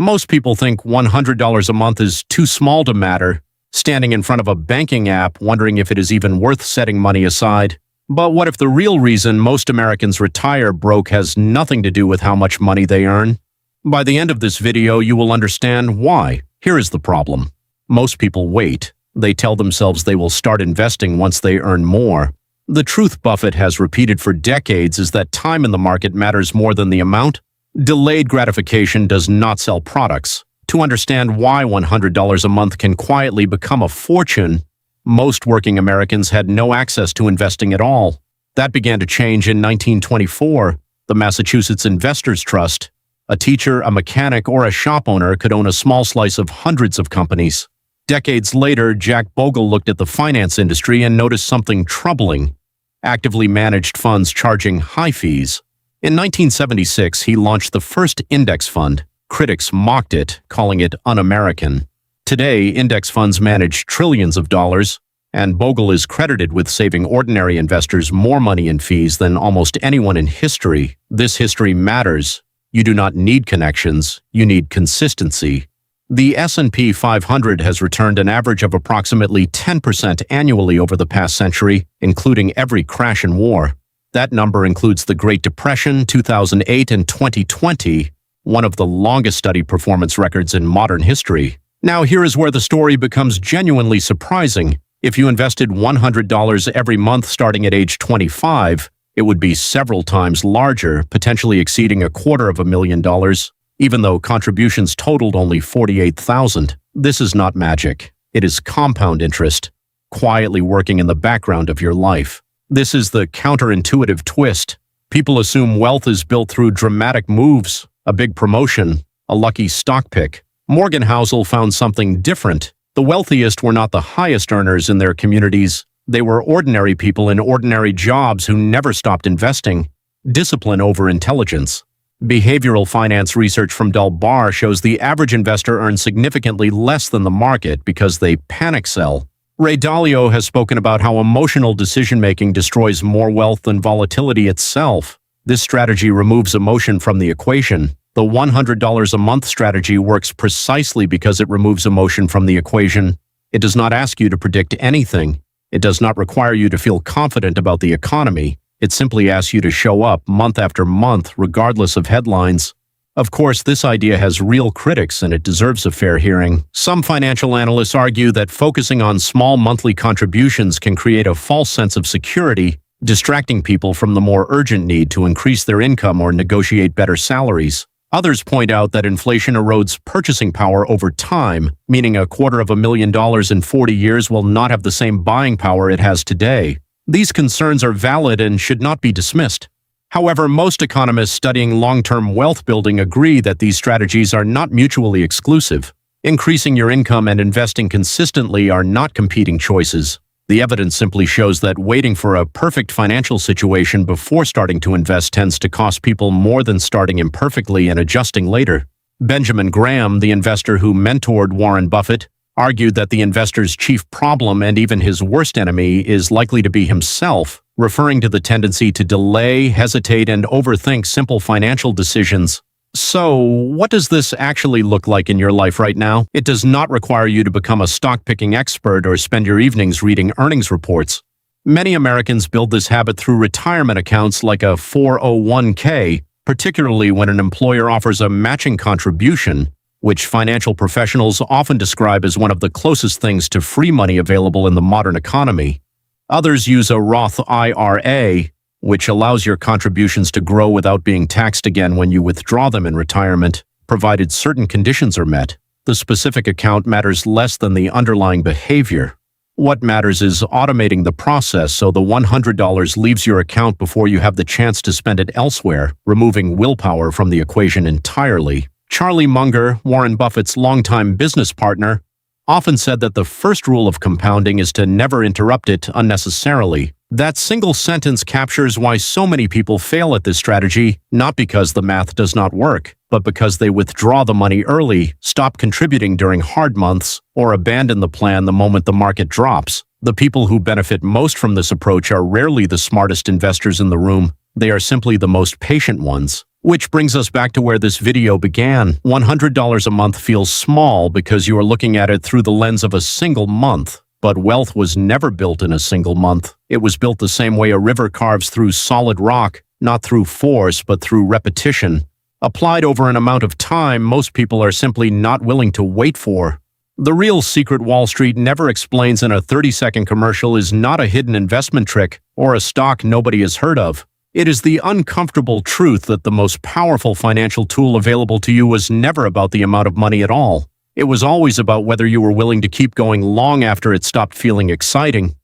Most people think $100 a month is too small to matter, standing in front of a banking app wondering if it is even worth setting money aside. But what if the real reason most Americans retire broke has nothing to do with how much money they earn? By the end of this video, you will understand why. Here is the problem. Most people wait. They tell themselves they will start investing once they earn more. The truth Buffett has repeated for decades is that time in the market matters more than the amount. Delayed gratification does not sell products. To understand why $100 a month can quietly become a fortune, most working Americans had no access to investing at all. That began to change in 1924. The Massachusetts Investors Trust. A teacher, a mechanic, or a shop owner could own a small slice of hundreds of companies. Decades later, Jack Bogle looked at the finance industry and noticed something troubling: actively managed funds charging high fees. In 1976, he launched the first index fund. Critics mocked it, calling it un-American. Today, index funds manage trillions of dollars, and Bogle is credited with saving ordinary investors more money in fees than almost anyone in history. This history matters. You do not need connections, you need consistency. The S&P 500 has returned an average of approximately 10% annually over the past century, including every crash and war. That number includes the Great Depression, 2008, and 2020, one of the longest studied performance records in modern history. Now here is where the story becomes genuinely surprising. If you invested $100 every month starting at age 25, it would be several times larger, potentially exceeding $250,000, even though contributions totaled only $48,000. This is not magic. It is compound interest, quietly working in the background of your life. This is the counterintuitive twist. People assume wealth is built through dramatic moves, a big promotion, a lucky stock pick. Morgan Housel found something different. The wealthiest were not the highest earners in their communities. They were ordinary people in ordinary jobs who never stopped investing. Discipline over intelligence. Behavioral finance research from Dalio shows the average investor earns significantly less than the market because they panic sell. Dalio has spoken about how emotional decision-making destroys more wealth than volatility itself. This strategy removes emotion from the equation. The $100 a month strategy works precisely because it removes emotion from the equation. It does not ask you to predict anything. It does not require you to feel confident about the economy. It simply asks you to show up month after month, regardless of headlines. Of course, this idea has real critics and it deserves a fair hearing. Some financial analysts argue that focusing on small monthly contributions can create a false sense of security, distracting people from the more urgent need to increase their income or negotiate better salaries. Others point out that inflation erodes purchasing power over time, meaning $250,000 in 40 years will not have the same buying power it has today. These concerns are valid and should not be dismissed. However, most economists studying long-term wealth building agree that these strategies are not mutually exclusive. Increasing your income and investing consistently are not competing choices. The evidence simply shows that waiting for a perfect financial situation before starting to invest tends to cost people more than starting imperfectly and adjusting later. Benjamin Graham, the investor who mentored Warren Buffett, argued that the investor's chief problem and even his worst enemy is likely to be himself, referring to the tendency to delay, hesitate, and overthink simple financial decisions. So, what does this actually look like in your life right now? It does not require you to become a stock-picking expert or spend your evenings reading earnings reports. Many Americans build this habit through retirement accounts like a 401k, particularly when an employer offers a matching contribution, which financial professionals often describe as one of the closest things to free money available in the modern economy. Others use a Roth IRA, which allows your contributions to grow without being taxed again when you withdraw them in retirement, provided certain conditions are met. The specific account matters less than the underlying behavior. What matters is automating the process so the $100 leaves your account before you have the chance to spend it elsewhere, removing willpower from the equation entirely. Charlie Munger, Warren Buffett's longtime business partner, often said that the first rule of compounding is to never interrupt it unnecessarily. That single sentence captures why so many people fail at this strategy, not because the math does not work, but because they withdraw the money early, stop contributing during hard months, or abandon the plan the moment the market drops. The people who benefit most from this approach are rarely the smartest investors in the room. They are simply the most patient ones. Which brings us back to where this video began. $100 a month feels small because you are looking at it through the lens of a single month. But wealth was never built in a single month. It was built the same way a river carves through solid rock, not through force, but through repetition. Applied over an amount of time most people are simply not willing to wait for. The real secret Wall Street never explains in a 30-second commercial is not a hidden investment trick or a stock nobody has heard of. It is the uncomfortable truth that the most powerful financial tool available to you was never about the amount of money at all. It was always about whether you were willing to keep going long after it stopped feeling exciting.